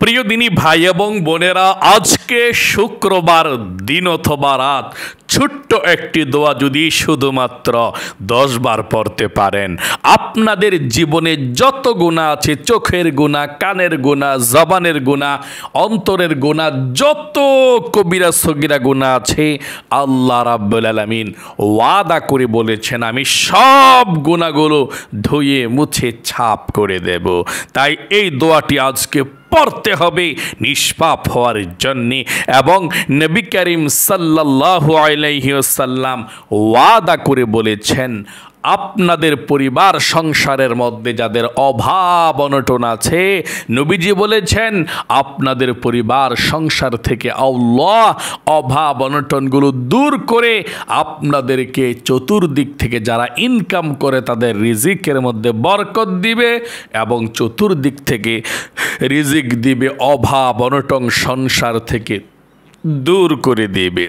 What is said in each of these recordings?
প্রিয় দিনী ভাই এবং বোনেরা, আজকে শুক্রবার দিন অথবা রাত ছোট্ট একটি দোয়া যদি শুধুমাত্র 10 বার পড়তে পারেন, আপনাদের জীবনে যত গুনাহ আছে, চোখের গুনাহ, কানের গুনাহ, জবানের গুনাহ, অন্তরের গুনাহ, যত কবিরা সগীরা গুনাহ আছে, আল্লাহ রাব্বুল আলামিন ওয়াদা করে বলেছেন আমি সব গুনাহগুলো ধুয়ে মুছে ছাপ করে দেব। তাই এই দোয়াটি আজকে পড়তে হবে নিষ্পাপ হওয়ার জন্যে, এবং নবী করিম সাল্লাল্লাহু আলাইহি ওয়াসাল্লাম ওয়াদা করে বলেছেন আপনাদের পরিবার সংসারের মধ্যে যাদের অভাব অনটন আছে, নবীজি বলেছেন আপনাদের পরিবার সংসার থেকে আল্লাহ অভাব অনটনগুলো দূর করে আপনাদেরকে চতুর্দিক থেকে যারা ইনকাম করে তাদের রিজিকের মধ্যে বরকত দিবে, এবং চতুর্দিক থেকে রিজিক দিবে, অভাব অনটন সংসার থেকে দূর করে দেবে।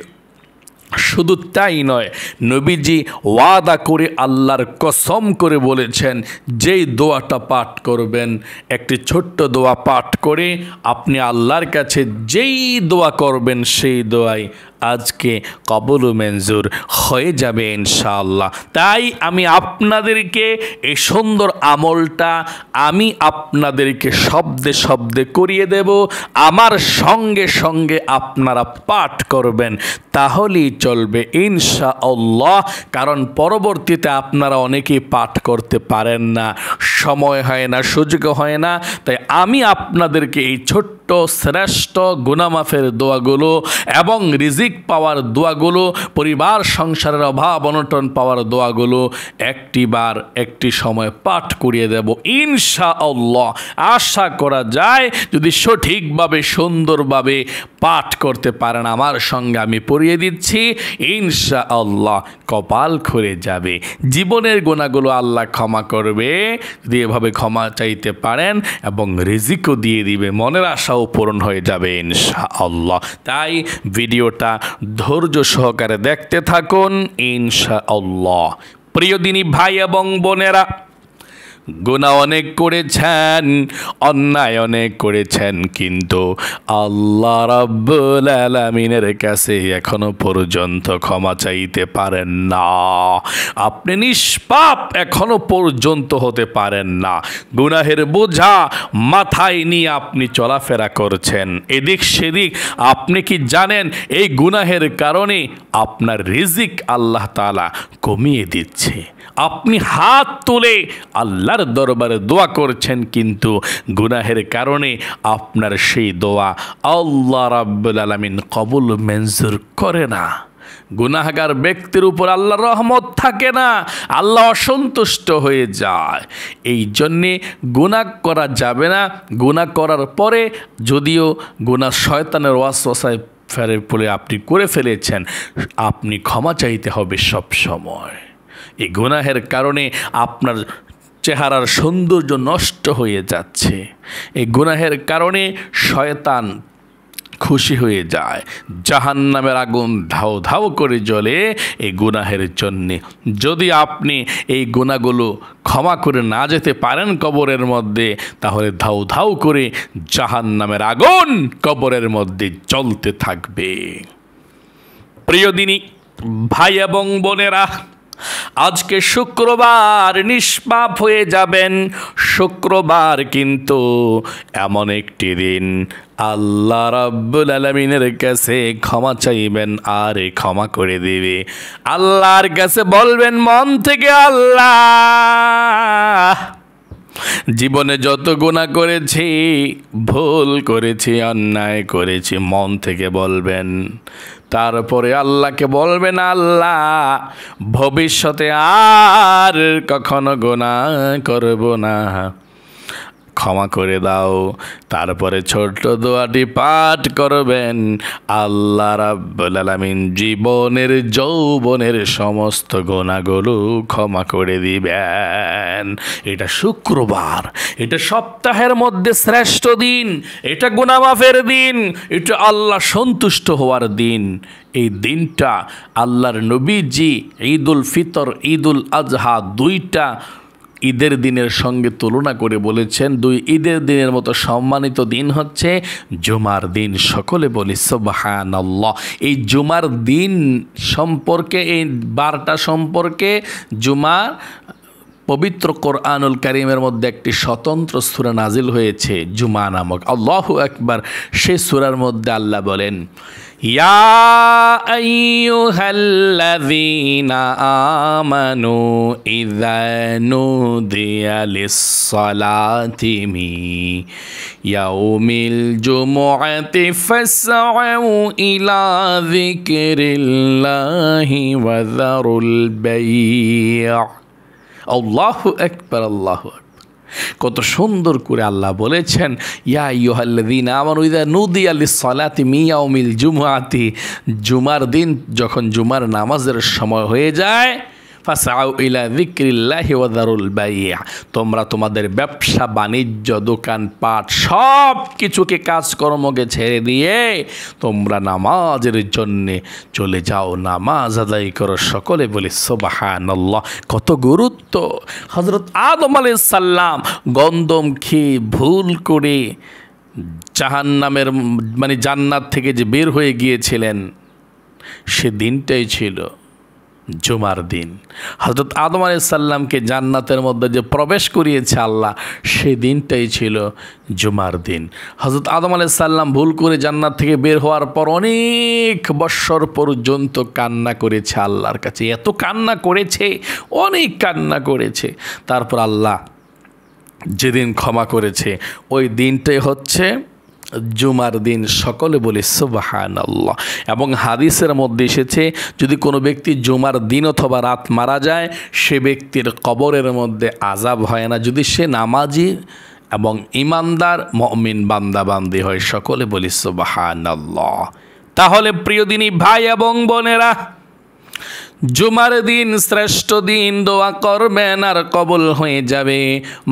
শুধু তাই নয়, নবীজি ওয়াদা করে আল্লাহর কসম করে বলেছেন যেই দোয়াটা পাঠ করবেন, একটি ছোট্ট দোয়া পাঠ করে আপনি আল্লাহর কাছে যেই দোয়া করবেন সেই দোয়াই আজকে কবুল ও মঞ্জুর হয়ে যাবে ইনশাআল্লাহ। তাই আমি আপনাদেরকে এই সুন্দর আমলটা আমি আপনাদেরকে শব্দে শব্দে করিয়ে দেব, আমার সঙ্গে সঙ্গে আপনারা পাঠ করবেন, তাহলেই চলবে ইনশাআল্লাহ। কারণ পরবর্তীতে আপনারা অনেকেই পাঠ করতে পারেন না, সময় হয় না, সুযোগ হয় না। তাই আমি আপনাদেরকে এই ছোট্ট শ্রেষ্ঠ গুনাহ মাফের দোয়াগুলো এবং রিজিক পাওয়ার দোয়াগুলো, পরিবার সংসারের অভাব অনটন পাওয়ার দোয়াগুলো একটিবার একটি সময় পাঠ করিয়ে দেব ইনশাআল্লাহ। আশা করা যায় যদি সঠিকভাবে সুন্দরভাবে পাঠ করতে পারেন, আমার সঙ্গে আমি পড়িয়ে দিচ্ছি, ইনশাআল্লাহ কপাল খুলে যাবে, জীবনের গুনাহগুলো আল্লাহ ক্ষমা করবে যদি এভাবে ক্ষমা চাইতে পারেন, এবং রিজিকও দিয়ে দিবে, মনের আশাও পূরণ হয়ে যাবে ইনশাআল্লাহ। তাই ভিডিওটা ধৈর্য সহকারে দেখতে থাকুন ইনশাআল্লাহ। প্রিয় দিনী ভাই এবং বোনেরা, গুনাহ অনেক করেছেন, অন্যায় অনেক করেছেন, কিন্তু আল্লাহ রাব্বুল আলামিনের কাছে এখনো পর্যন্ত ক্ষমা চাইতে পারেন না। আপনি নিষ্পাপ এখনো পর্যন্ত হতে পারেন না, গুনাহের বোঝা মাথায় নিয়ে আপনি চলাফেরা করছেন এদিক সেদিক। আপনি কি জানেন এই গুনাহের কারণে আপনার রিজিক আল্লাহ তাআলা কমিয়ে দিচ্ছে? আপনি হাত তুলে আল্লাহর দরবারে দোয়া করছেন, কিন্তু গুনাহের কারণে আপনার সেই দোয়া আল্লাহ রাব্বুল আলামিন কবুল মঞ্জুর করে না। গুনাহগার ব্যক্তির উপর আল্লাহর রহমত থাকে না, আল্লাহ অসন্তুষ্ট হয়ে যায়। এই জন্যে গুনাহ করা যাবে না। গুনাহ করার পরে যদিও গুনাহ শয়তানের ওয়াসওয়াসায় ফেরে পড়ে আপনি করে ফেলেছেন, আপনি ক্ষমা চাইতে হবে সব সময়। এই গুনাহের কারণে আপনার চেহারার সৌন্দর্য নষ্ট হয়ে যাচ্ছে, এই গুনাহের কারণে শয়তান খুশি হয়ে যায়, জাহান্নামের আগুন ধাও ধাও করে জ্বলে এই গুনাহের জন্যে। যদি আপনি এই গুনাহগুলো ক্ষমা করে না যেতে পারেন কবরের মধ্যে, তাহলে ধাও ধাও করে জাহান্নামের আগুন কবরের মধ্যে জ্বলতে থাকবে। প্রিয় দিনী ভাই এবং বোনেরা, আজকে শুক্রবার, নিষ্পাপ হয়ে যাবেন। শুক্রবার কিন্তু এমন একটি দিন আল্লাহ রাব্বুল আলামিনের কাছে ক্ষমা চাইবেন আর ক্ষমা করে দিবে। আল্লাহর কাছে বলবেন মন থেকে, আল্লাহ জীবনে যত গুনাহ করেছি, ভুল করেছি, অন্যায় করেছি, মন থেকে বলবেন। তারপরে আল্লাহকে বলবেন, আল্লাহ ভবিষ্যতে আর কখনো গুনাহ করব না, ক্ষমা করে দাও। তারপরে ছোট্ট দোয়াটি পাঠ করবেন, আল্লাহ রাব্বুল আলামিন জীবনের যৌবনের সমস্ত গুনাহগুলো ক্ষমা করে দিবেন। এটা শুক্রবার, এটা সপ্তাহের মধ্যে শ্রেষ্ঠ দিন, এটা গুনাহ মাফের দিন, এটা আল্লাহ সন্তুষ্ট হওয়ার দিন। এই দিনটা আল্লাহর নবীজি ঈদুল ফিতর, ঈদুল আজহা দুইটা ঈদের দিনের সঙ্গে তুলনা করে বলেছেন 2 ঈদের দিনের মতো সম্মানিত দিন হচ্ছে জুমার দিন। সকলে বলি সুবহানাল্লাহ। এই জুমার দিন সম্পর্কে, এই বারটা সম্পর্কে, জুমা পবিত্র কোরআনুল কারীমের মধ্যে একটি স্বতন্ত্র সূরা নাজিল হয়েছে জুমা নামক। আল্লাহু আকবার। সেই সূরার মধ্যে আল্লাহ বলেন, ইয়া আইয়ুহাল্লাযীনা আমানু ইযা নুদিয়া লিস-সালাতি মিন ইয়াউমিল জুমুআতি ফাসআউ ইলা যিকরিল্লাহি ওয়া যারুল বাই'। আল্লাহু আকবার, আল্লাহু আকবার। কত সুন্দর করে আল্লাহ বলেছেন, ইয়া আইয়ুহাল্লাযীনা আমানু ইযা নুদিয়া লিস-সালাতি মিন ইয়াউমিল জুমুআতি, জুমার দিন যখন জুমার নামাজের সময় হয়ে যায়, ফাসআউ ইলা যিকরিল্লাহি ওয়া যারুল বাই', তোমরা তোমাদের ব্যবসা বাণিজ্য দোকানপাট সব কিছুকে কাজকর্মকে ছেড়ে দিয়ে তোমরা নামাজের জন্যে চলে যাও, নামাজ আদায় করো। সকলে বলি সুবহানাল্লাহ। কত গুরুত্ব। হযরত আদম আলাইহিস সালাম গন্ধম খেয়ে ভুল করে জাহান্নামের মানে জান্নাত থেকে যে বের হয়ে গিয়েছিলেন, সে দিনটাই ছিল জুমার দিন। হযরত আদম আলাইহিস সালামকে জান্নাতের মধ্যে যে প্রবেশ করিয়েছে আল্লাহ, সেই দিনটাই ছিল জুমার দিন। হযরত আদম আলাইহিস সালাম ভুল করে জান্নাত থেকে বের হওয়ার পর অনেক বৎসর পর্যন্ত কান্না করেছে আল্লাহর কাছে, এত কান্না করেছে, অনেক কান্না করেছে। তারপর আল্লাহ যেদিন ক্ষমা করেছে, ওই দিনটাই হচ্ছে জুমার দিন। সকলে বলি সুবহানাল্লাহ। এবং হাদিসের মধ্যে এসেছে, যদি কোনো ব্যক্তি জুমার দিন অথবা রাত মারা যায়, সে ব্যক্তির কবরের মধ্যে আযাব হয় না, যদি সে নামাজি এবং ইমানদার মুমিন বান্দা বান্দি হয়। সকলে বলি সুবহানাল্লাহ। তাহলে প্রিয় দিনী ভাই এবং বোনেরা, জুমার দিন শ্রেষ্ঠ দিন। দোয়া করবেন আর কবুল হয়ে যাবে,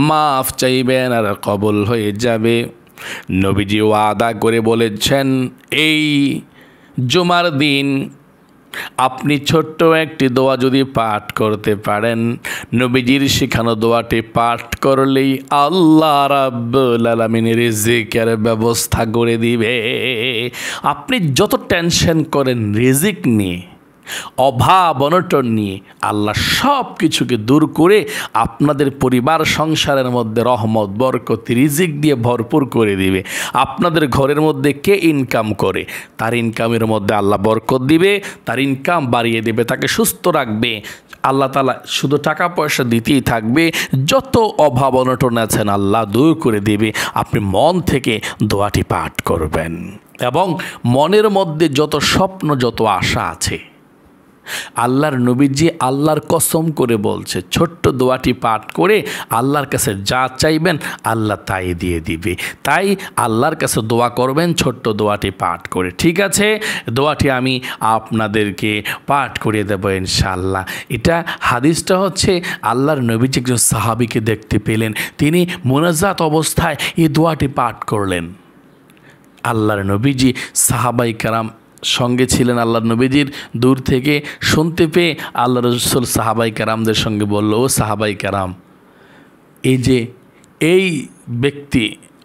মাফ চাইবেন আর কবুল হয়ে যাবে। নবীজি ওয়াদা করে বলেছেন, এই জুমার দিন আপনি ছোট্ট একটি দোয়া যদি পাঠ করতে পারেন, নবীজির শেখানো দোয়াটি পাঠ করলেই আল্লাহ রাব্বুল আলামিন রিজিকের ব্যবস্থা করে দিবে। আপনি যত টেনশন করেন রিজিক নিয়ে, অভাব অনটন নিয়ে, আল্লাহ সব কিছুকে দূর করে আপনাদের পরিবার সংসারের মধ্যে রহমত বরকত রিজিক দিয়ে ভরপুর করে দিবে। আপনাদের ঘরের মধ্যে কে ইনকাম করে, তার ইনকামের মধ্যে আল্লাহ বরকত দিবে, তার ইনকাম বাড়িয়ে দেবে, তাকে সুস্থ রাখবে। আল্লাহ তাআলা শুধু টাকা পয়সা দিতেই থাকবে, যত অভাব অনটন আছেন আল্লাহ দূর করে দেবে। আপনি মন থেকে দোয়াটি পাঠ করবেন এবং মনের মধ্যে যত স্বপ্ন যত আশা আছে, আল্লাহর নবীজি আল্লাহর কসম করে বলছে, ছোট্ট দোয়াটি পাঠ করে আল্লাহর কাছে যা চাইবেন আল্লাহ তাই দিয়ে দিবে। তাই আল্লাহর কাছে দোয়া করবেন ছোট্ট দোয়াটি পাঠ করে। ঠিক আছে, দোয়াটি আমি আপনাদেরকে পাঠ করে দেব ইনশাআল্লাহ। এটা হাদিসটা হচ্ছে, আল্লাহর নবীজি একজন সাহাবীকে দেখতে পেলেন, তিনি মুনাজাত অবস্থায় এই দোয়াটি পাঠ করলেন। আল্লাহর নবীজি সাহাবাই কেরাম সঙ্গে ছিলেন, আল্লাহর নবীজির দূর থেকে শুনতে পেয়ে আল্লাহ রাসূল সাহাবাই কেরামদের সঙ্গে বলল, ও সাহাবাই কেরাম, এই যে এই ব্যক্তি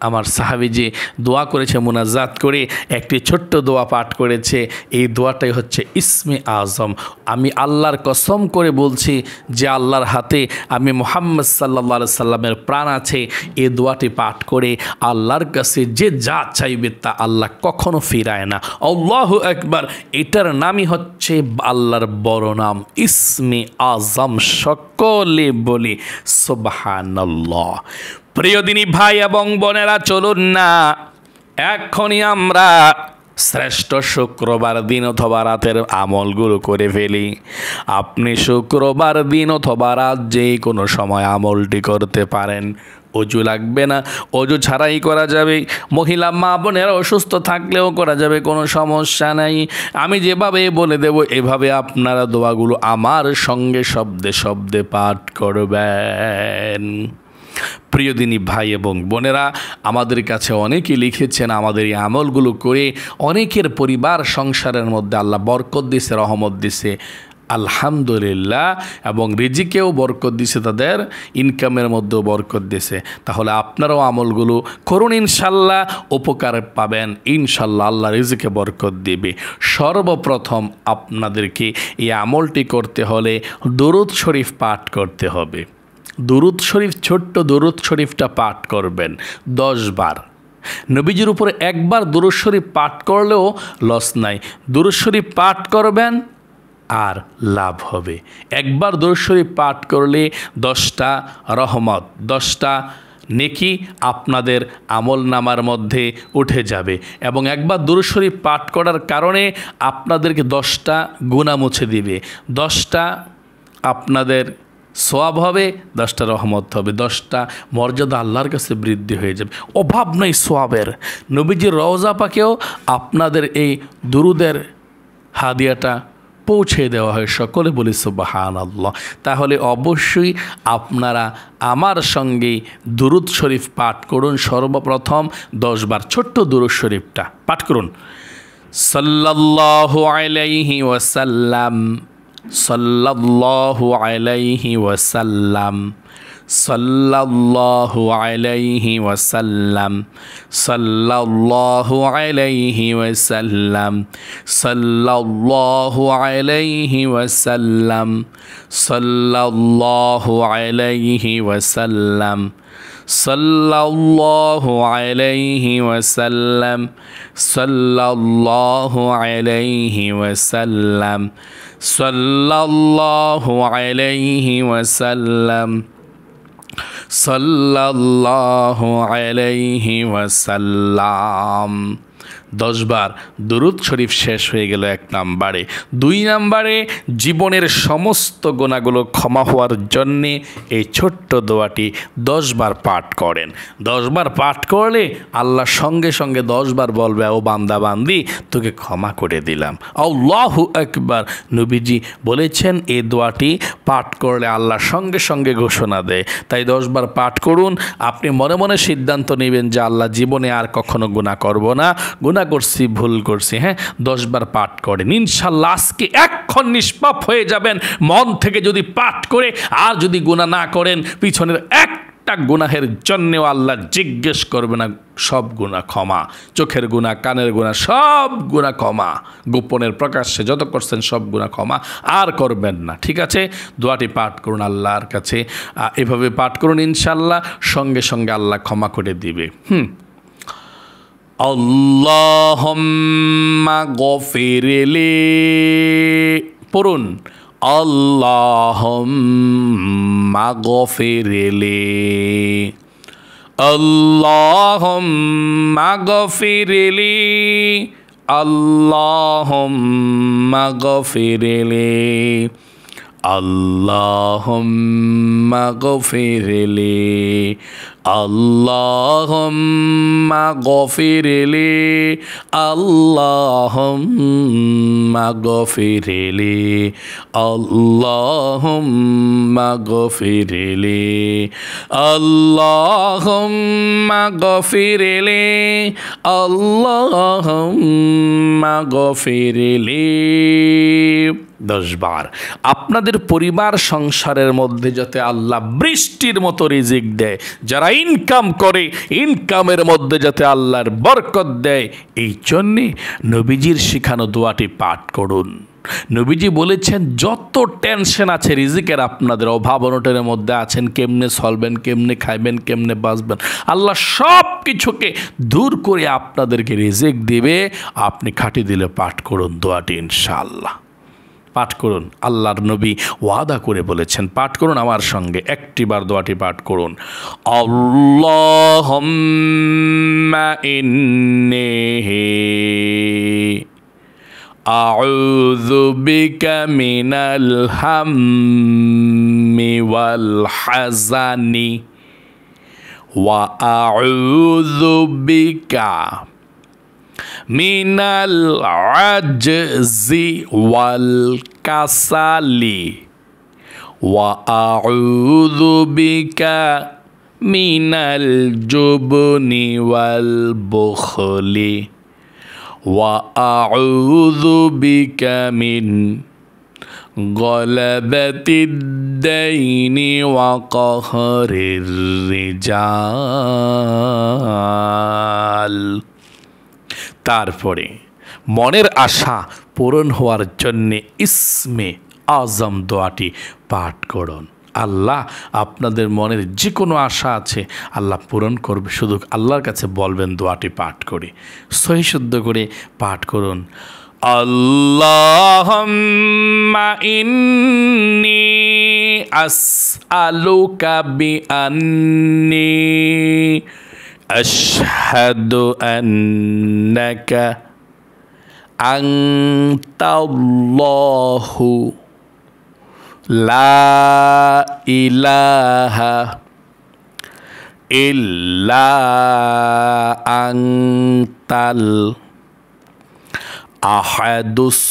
আমার সাহাবী যে দোয়া করেছে, মুনাজাত করে একটি ছোট্ট দোয়া পাঠ করেছে, এই দোয়াটাই হচ্ছে ইসমে আজম। আমি আল্লাহর কসম করে বলছি যে আল্লাহর হাতে আমি মুহাম্মদ সাল্লাল্লাহু আলাইহি সাল্লামের প্রাণ আছে, এই দোয়াটি পাঠ করে আল্লাহর কাছে যে যা চাইবে তা আল্লাহ কখনো ফিরায় না। আল্লাহু আকবার। এটার নামই হচ্ছে আল্লাহর বড় নাম ইসমে আজম। সকলে বলি সুবহানাল্লাহ। প্রিয় দিনী ভাই এবং বোনেরা, চলুন না এখনই আমরা শ্রেষ্ঠ শুক্রবার দিন অথবা রাতের আমলগুলো করে ফেলি। আপনি শুক্রবার দিন অথবা রাত যে কোনো সময় আমলটি করতে পারেন। অজু লাগবে না, অজু ছাড়াই করা যাবে। মহিলা মা বোনেরা অসুস্থ থাকলেও করা যাবে, কোনো সমস্যা নাই। আমি যেভাবে বলে দেব এভাবে আপনারা দোয়াগুলো আমার সঙ্গে শব্দে শব্দে পাঠ করবেন। প্রিয় দিনী ভাই এবং বোনেরা, আমাদের কাছে অনেকেই লিখেছেন, আমাদের এই আমলগুলো করে অনেকের পরিবার সংসারের মধ্যে আল্লাহ বরকত দিছে, রহমত দিছে। আলহামদুলিল্লাহ, এবং রিজিকেও বরকত দিছে, তাদের ইনকামের মধ্যেও বরকত দিছে। তাহলে আপনারাও আমলগুলো করুন, ইনশাল্লাহ উপকার পাবেন, ইনশাল্লাহ আল্লাহ রিজিকে বরকত দিবে। সর্বপ্রথম আপনাদেরকে এই আমলটি করতে হলে দুরূদ শরীফ পাঠ করতে হবে। দুরূদ শরীফ, ছোট্ট দুরূদ শরীফটা পাঠ করবেন 10 বার। নবীজির উপরে একবার দুরূদ শরীফ পাঠ করলেও লস নাই, দুরূদ শরীফ পাঠ করবেন আর লাভ হবে। একবার দুরূদ শরীফ পাঠ করলে 10টা রহমত, 10টা নেকি আপনাদের আমল নামার মধ্যে উঠে যাবে, এবং একবার দুরূদ শরীফ পাঠ করার কারণে আপনাদেরকে 10টা গুনাহ মুছে দিবে, 10টা আপনাদের সওয়াব হবে, 10টা রহমত হবে, 10টা মর্যাদা আল্লাহর কাছে বৃদ্ধি হয়ে যাবে, অভাব নাই সওয়াবের। নবীজির রওজা পাকেও আপনাদের এই দুরুদের হাদিয়াটা পৌঁছে দেওয়া হয়। সকলে বলি সুবহানাল্লাহ। তাহলে অবশ্যই আপনারা আমার সঙ্গেই দুরূদ শরীফ পাঠ করুন। সর্বপ্রথম 10 বার ছোট্ট দুরূদ শরীফটা পাঠ করুন। সাল্লাল্লাহু আলাইহি ওয়াসাল্লাম, সাল্লাল্লাহু আলাইহি ওয়াসাল্লাম, সাল্লাল্লাহু আলাইহি ওয়াসাল্লাম, সাল্লাল্লাহু আলাইহি ওয়াসাল্লাম, সাল্লাল্লাহু আলাইহি ওয়াসাল্লাম, সাল্লাল্লাহু আলাইহি ওয়াসাল্লাম, সাল্লাল্লাহু আলাইহি ওয়াসাল্লাম, সাল্লাল্লাহু আলাইহি ওয়াসাল্লাম, সাল্লাল্লাহু আলাইহি ওয়াসাল্লাম, সাল্লাল্লাহু আলাইহি ওয়াসাল্লাম। 10 বার দুরূদ শরীফ শেষ হয়ে গেল 1 নম্বরে। 2 নম্বরে জীবনের সমস্ত গুনাহগুলো ক্ষমা হওয়ার জন্যে এই ছোট্ট দোয়াটি 10 বার পাঠ করেন। 10 বার পাঠ করলে আল্লাহ সঙ্গে সঙ্গে 10 বার বলবে, ও বান্দা বান্দি তোকে ক্ষমা করে দিলাম। আল্লাহু আকবার। নবীজি বলেছেন এই দোয়াটি পাঠ করলে আল্লাহ সঙ্গে সঙ্গে ঘোষণা দেয়। তাই 10 বার পাঠ করুন। আপনি মনে মনে সিদ্ধান্ত নেবেন যে আল্লাহ জীবনে আর কখনো গুনাহ করব না, গুনাহ করছি, ভুল করছি, 10 বার পাঠ করেন, ইনশাল্লাহ আজকে এক্ষণ নিষ্পাপ হয়ে যাবেন। মন থেকে যদি পাঠ করে আর যদি গুনাহ না করেন, পিছনের একটা গুনাহের জন্যেও আল্লাহ জিজ্ঞেস করবে না। সব গুনাহ ক্ষমা, চোখের গুনাহ, কানের গুনাহ, সব গুনাহ ক্ষমা, গোপনের প্রকাশ্যে যত করছেন সব গুনাহ ক্ষমা আর করবেন না। ঠিক আছে, দোয়াটি পাঠ করুন আল্লাহর কাছে, এভাবে পাঠ করুন, ইনশাল্লাহ সঙ্গে সঙ্গে আল্লাহ ক্ষমা করে দিবে। আল্লাহুম্মা গফিরলি, পড়ুন আল্লাহুম্মা গফিরলি, আল্লাহুম্মা গফিরলি, আল্লাহুম্মা গফিরলি, আল্লাহুম্মা গফিরলি, আল্লাহুম্মা গফিরলি, আল্লাহুম্মা গফিরলি, আল্লাহুম্মা গফিরলি, আল্লাহুম্মা গফিরলি, আল্লাহুম্মা গফিরলি। 10 বার। আপনাদের পরিবার সংসারের মধ্যে যাতে আল্লাহ বৃষ্টির মতো রিজিক দেয়, যারা ইনকাম করে ইনকামের মধ্যে যাতে আল্লাহর বরকত দেয়, এই জন্যে নবীজির শিখানো দোয়াটি পাঠ করুন। নবীজি বলেছেন যত টেনশন আছে রিজিকের, আপনাদের অভাব অনটনের মধ্যে আছেন, কেমনে চলবেন, কেমনে খাইবেন, কেমনে বাঁচবেন, আল্লাহ সব কিছুকে দূর করে আপনাদেরকে রিজিক দিবে। আপনি খাঁটি দিলে পাঠ করুন দোয়াটি, ইনশাআল্লাহ পাঠ করুন। আল্লাহর নবী ওয়াদা করে বলেছেন, পাঠ করুন আমার সঙ্গে, একটিবার দোয়াটি পাঠ করুন। আল্লাহুম্মা ইন্নী আউযু বিকা মিনাল হাম্মি ওয়াল হাযানি ওয়া আউযু বিকা মিনাল আজজি ওয়াল কাসালি ওয়া আউযু বিকা মিনাল জুবনি ওয়াল বুখলি ওয়া আউযু বিকা মিন গলাবাতিদ দাইনি ওয়া কহরির রিজাল। তারপরে মনের আশা পূরণ হওয়ার জন্যে ইসমে আজম দোয়াটি পাঠ করুন। আল্লাহ আপনাদের মনের যে কোনো আশা আছে আল্লাহ পূরণ করবে, শুধু আল্লাহর কাছে বলবেন দোয়াটি পাঠ করে, সহি শুদ্ধ করে পাঠ করুন। আল্লাহুম্মা ইন্নী আসআলুকা বিআন্নী আশহাদু আন্নাকা আনতাল্লাহু লা ইলাহা ইল্লা আনতাল আহাদুস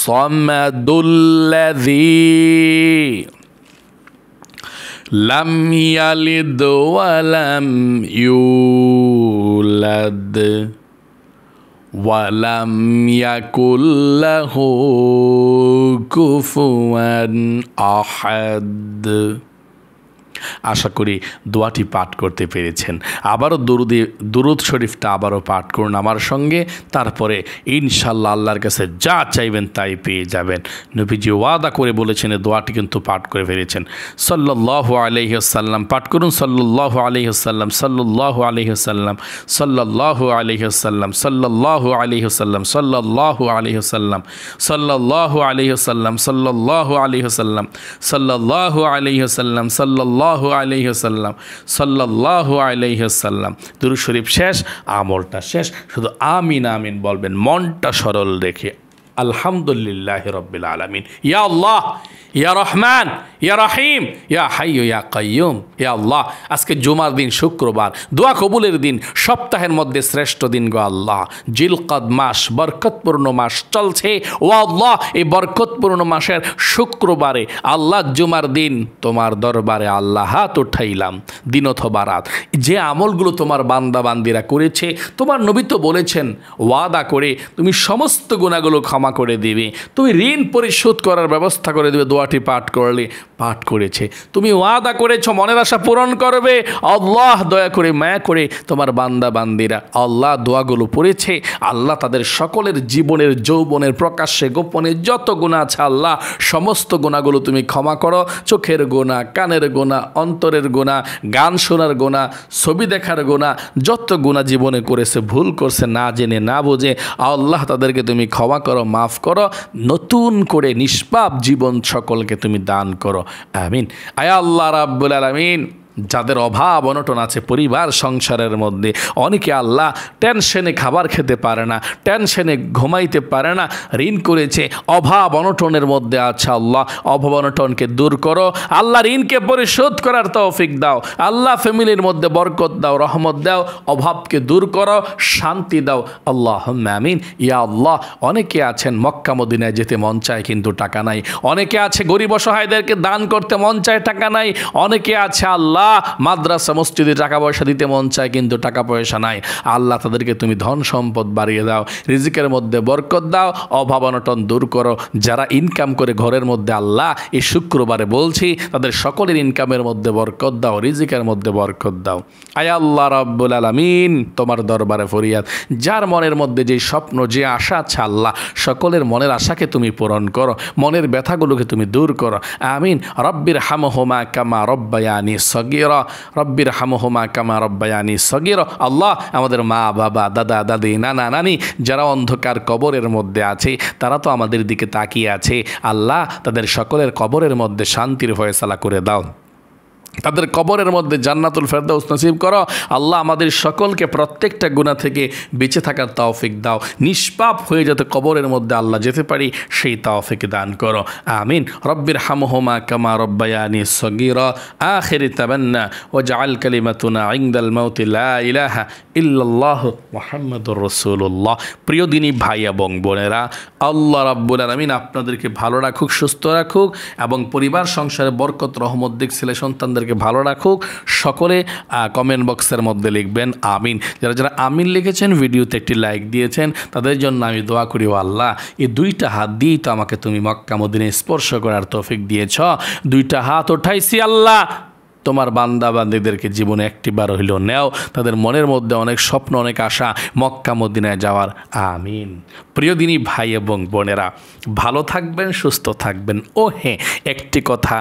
সামাদুল্লাযী লাম ইয়ালিদ ওয়া লাম ইউলাদ ওয়া লাম ইয়াকুল লাহু কুফুয়ান আহাদ। আশা করি দোয়াটি পাঠ করতে পেরেছেন। আবারও দুরূদ শরীফটা আবারও পাঠ করুন আমার সঙ্গে, তারপরে ইনশাল্লাহ আল্লাহর কাছে যা চাইবেন তাই পেয়ে যাবেন। নবীজি ওয়াদা করে বলেছেন, দোয়াটি কিন্তু পাঠ করে ফেলেছেন। সাল্লাল্লাহু আলাইহি ওয়াসাল্লাম পাঠ করুন। সাল্লাল্লাহু আলাইহি ওয়াসাল্লাম, সাল্লাল্লাহু আলাইহি ওয়াসাল্লাম, সাল্লাল্লাহু আলাইহি ওয়াসাল্লাম, সাল্লাল্লাহু আলাইহি ওয়াসাল্লাম, সাল্লাল্লাহু আলাইহি ওয়াসাল্লাম, সাল্লাল্লাহু আলাইহি ওয়াসাল্লাম, সাল্লাল্লাহু আলাইহি ওয়াসাল্লাম, সাল্লাল্লাহু আলাইহি ওয়াসাল্লাম, সাল্লাল্লাহু আলাইহি ওয়াসাল্লাম, সাল্লাল্লাহু আলাইহি ওয়াসাল্লাম। দুরূদ শরীফ শেষ, আমলটা শেষ। শুধু আমিন আমিন বলবেন মনটা সরল রেখে। আলহামদুলিল্লাহি রাব্বিল আলামিন। ইয়া আল্লাহ, ইয়া রহমান, ইয়া রহিম, ইয়া হাইয়্যু ইয়া কাইয়্যুম। ইয়া আল্লাহ, আজকে জুমার দিন, শুক্রবার, দোয়া কবুলের দিন, সপ্তাহের মধ্যে শ্রেষ্ঠ দিন গো আল্লাহ। জিলকদ মাস, বরকতপূর্ণ মাস চলছে ও আল্লাহ। এই বরকতপূর্ণ মাসের শুক্রবারে আল্লাহ জুমার দিন তোমার দরবারে আল্লাহ হাত উঠাইলাম, দিন অথবা রাত। যে আমলগুলো তোমার বান্দা বান্দিরা করেছে, তোমার নবী তো বলেছেন ওয়াদা করে তুমি সমস্ত গুনাহগুলো ক্ষমা করে দিবে, তুমি ঋণ পরিশোধ করার ব্যবস্থা করে দেবে। দোয়াটি পাঠ করলে পাঠ করেছে, তুমি ওয়াদা করেছ মনের আশা পূরণ করবে। আল্লাহ দয়া করে মায়া করে তোমার বান্দা বান্দিরা আল্লাহ দোয়াগুলো পড়েছে, আল্লাহ তাদের সকলের জীবনের যৌবনের প্রকাশ্যে গোপনে যত গুনাহ আছে আল্লাহ সমস্ত গুনাহগুলো তুমি ক্ষমা করো। চোখের গুনাহ, কানের গুনাহ, অন্তরের গুনাহ, গান শোনার গুনাহ, ছবি দেখার গুনাহ, যত গুনাহ জীবনে করেছে, ভুল করছে না জেনে না বুঝে, আল্লাহ তাদেরকে তুমি ক্ষমা করো, মাফ করো। নতুন করে নিষ্পাপ জীবন সকলকে তুমি দান করো, আমিন। আয়া আল্লাহ রাব্বুল আলামিন, যাদের অভাব অনটন আছে পরিবার সংসারের মধ্যে, অনেকে আল্লাহ টেনশনে খাবার খেতে পারে না, টেনশনে ঘুমাইতে পারে না, ঋণ করেছে, অভাব অনটনের মধ্যে আছে আল্লাহ অভাব অনটনকে দূর করো আল্লাহ, ঋণকে পরিশোধ করার তৌফিক দাও আল্লাহ, ফ্যামিলির মধ্যে বরকত দাও, রহমত দাও, অভাবকে দূর করো, শান্তি দাও, আল্লাহুম্মা আমিন। ইয়া আল্লাহ, অনেকে আছেন মক্কা মদিনায় যেতে মন চায় কিন্তু টাকা নাই, অনেকে আছে গরিব অসহায়দেরকে দান করতে মন চায়, টাকা নাই, অনেকে আছে আল্লাহ মাদ্রাসা মসজিদে টাকা পয়সা দিতে মন চায় কিন্তু টাকা পয়সা নাই। আল্লাহ তাদেরকে তুমি ধন সম্পদ বাড়িয়ে দাও, রিজিকের মধ্যে বরকত দাও, অভাব অনটন দূর করো। যারা ইনকাম করে ঘরের মধ্যে আল্লাহ এই শুক্রবারে বলছি তাদের সকলের ইনকামের মধ্যে বরকত দাও, রিজিকের মধ্যে বরকত দাও। আয় আল্লাহ রাব্বুল আলামিন, তোমার দরবারে ফরিয়াদ, যার মনের মধ্যে যে স্বপ্ন যে আশা আছে আল্লাহ সকলের মনের আশাকে তুমি পূরণ করো, মনের ব্যথাগুলোকে তুমি দূর করো, আমিন। রব্বির হামহুমা কামা রব্বায়ানি সগীরা, রব্বির হামহুমা কামা রব্বায়ানি সগীরা। আল্লাহ, আমাদের মা বাবা, দাদা দাদি, নানা নানি যারা অন্ধকার কবরের মধ্যে আছে তারা তো আমাদের দিকে তাকিয়ে আছে আল্লাহ, তাদের সকলের কবরের মধ্যে শান্তির ফয়সালা করে দাও, তাদের কবরের মধ্যে জান্নাতুল ফেরদাউস নসিব করো আল্লাহ। আমাদের সকলকে প্রত্যেকটা গুনাহ থেকে বেঁচে থাকার তৌফিক দাও, নিষ্পাপ হয়ে যাতে কবরের মধ্যে আল্লাহ যেতে পারি সেই তৌফিক দান করো, আমিন। রব্বির হামহুমা কামা রব্বায়ানি সগীরা। আখিরি তামান্না ওয়াজআল কালিমাতুনা ইনদাল মাউতি লা ইলাহা ইল্লাল্লাহু মুহাম্মাদুর রাসূলুল্লাহ। প্রিয় দিনী ভাই এবং বোনেরা, আল্লাহ রাব্বুল আলামিন আপনাদেরকে ভালো রাখুক, সুস্থ রাখুক এবং পরিবার সংসারে বরকত রহমত দিক, ছেলে সন্তানদের আপনাদেরকে ভালো রাখুক। সকলে কমেন্ট বক্সের মধ্যে লিখবেন আমিন। যারা যারা আমিন লিখেছেন, ভিডিওতে একটি লাইক দিয়েছেন, তাদের জন্য আমি দোয়া করি, ও আল্লাহ, এই দুইটা হাত দিয়েই তো আমাকে তুমি মক্কা মদিনায় স্পর্শ করার তৌফিক দিয়েছ। দুইটা হাত উঠাইছি আল্লাহ, তোমার বান্দা বান্দীদেরকে জীবনে একটিবার হইল নেও, তাদের মনের মধ্যে অনেক স্বপ্ন, অনেক আশা মক্কা মদিনায় যাওয়ার। আমিন। প্রিয় দিনী ভাই এবং বোনেরা, ভালো থাকবেন, সুস্থ থাকবেন। ও হ্যাঁ, একটি কথা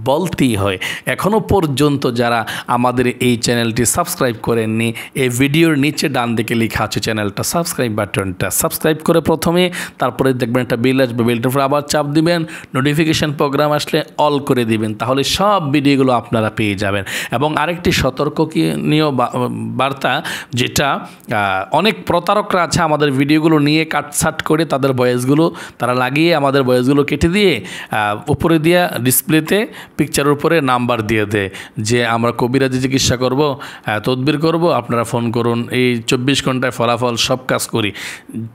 বলতেই হয়, এখনও পর্যন্ত যারা আমাদের এই চ্যানেলটি সাবস্ক্রাইব করেননি, এই ভিডিওর নিচে ডান দিকে লেখা আছে চ্যানেলটা সাবস্ক্রাইব বাটনটা সাবস্ক্রাইব করে প্রথমে, তারপরে দেখবেন একটা বেল আসবে, বেলটার উপর আবার চাপ দিবেন, নোটিফিকেশান প্রোগ্রাম আসলে অল করে দিবেন, তাহলে সব ভিডিওগুলো আপনারা পেয়ে যাবেন। এবং আরেকটি সতর্কনীয় বার্তা, যেটা অনেক প্রতারকরা আছে আমাদের ভিডিওগুলো নিয়ে কাটছাট করে তাদের ভয়েসগুলো তারা লাগিয়ে আমাদের ভয়েসগুলো কেটে দিয়ে উপরে দিয়ে ডিসপ্লেতে পিকচারের উপরে নাম্বার দিয়ে দেয় যে আমরা কবিরাজি চিকিৎসা করব, তদবির করব, আপনারা ফোন করুন, এই 24 ঘন্টায় ফলাফল সব কাজ করি।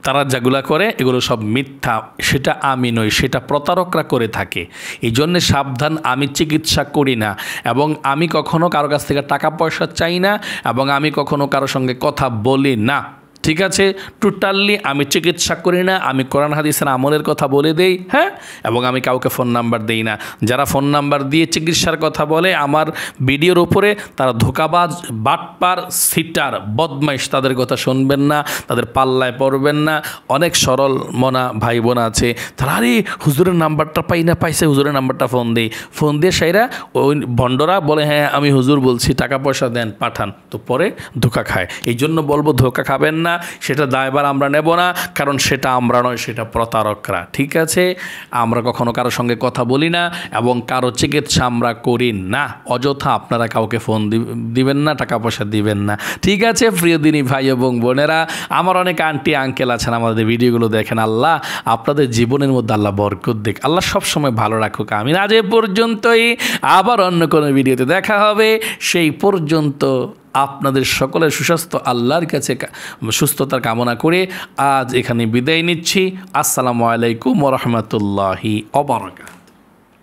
তারা যেগুলা করে এগুলো সব মিথ্যা, সেটা আমি নই, সেটা প্রতারকরা করে থাকে। এই জন্যে সাবধান, আমি চিকিৎসা করি না এবং আমি কখনো কারো কাছ থেকে টাকা পয়সা চাই না এবং আমি কখনো কারোর সঙ্গে কথা বলি না। ঠিক আছে, টোটালি আমি চিকিৎসা করি না, আমি কোরআন হাদিসের আমলের কথা বলে দেই, হ্যাঁ, এবং আমি কাউকে ফোন নাম্বার দেই না। যারা ফোন নাম্বার দিয়ে চিকিৎসার কথা বলে আমার ভিডিওর উপরে, তারা ধোঁকাবাজ, বাটপার, সিটার, বদমাইশ, তাদের কথা শুনবেন না, তাদের পাল্লায় পড়বেন না। অনেক সরল মনা ভাই বোন আছে, তারা আরে হুজুরের নাম্বারটা পাই না, পাইছে হুজুরের নাম্বারটা ফোন দিয়ে সাইরা ওই ভণ্ডরা বলে হ্যাঁ আমি হুজুর বলছি, টাকা পয়সা দেন, পাঠান, তো পরে ধোঁকা খায়। এই জন্য বলবো ধোঁকা খাবেন না, সেটা দায়ভার আমরা নেব না, কারণ সেটা আমরা নয়, সেটা প্রতারকরা। ঠিক আছে, আমরা কখনো কারোর সঙ্গে কথা বলি না এবং কারো চিকিৎসা আমরা করি না। অযথা আপনারা কাউকে ফোন দিবেন না, টাকা পয়সা দিবেন না। ঠিক আছে প্রিয় দিনী ভাই এবং বোনেরা, আমার অনেক আন্টি আঙ্কেল আছেন আমাদের ভিডিওগুলো দেখেন, আল্লাহ আপনাদের জীবনের মধ্যে আল্লাহ বরকত দিক, আল্লাহ সবসময় ভালো রাখুক। আমিন। আজ এ পর্যন্তই, আবার অন্য কোনো ভিডিওতে দেখা হবে, সেই পর্যন্ত আপনাদের সকলের সুস্বাস্থ্য আল্লাহর কাছে সুস্থতার কামনা করে আজ এখানে বিদায় নিচ্ছি। আসসালামু আলাইকুম ওয়া রাহমাতুল্লাহি ওয়া বারাকাতুহু।